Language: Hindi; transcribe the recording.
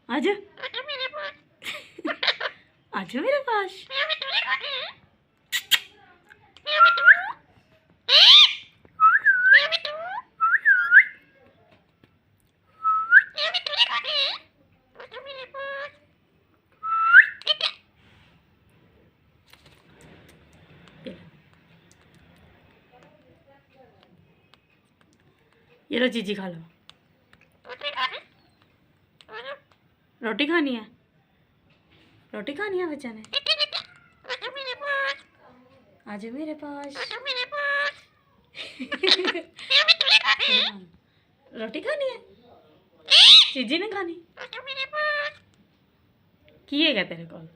आजा आजा मेरे पास। ये लो चीजी खा लो। रोटी खानी है, रोटी खानी है बच्चा ने। आजा मेरे पास। रोटी खानी है, चीजी ने खानी। किए क्या तेरे कॉल?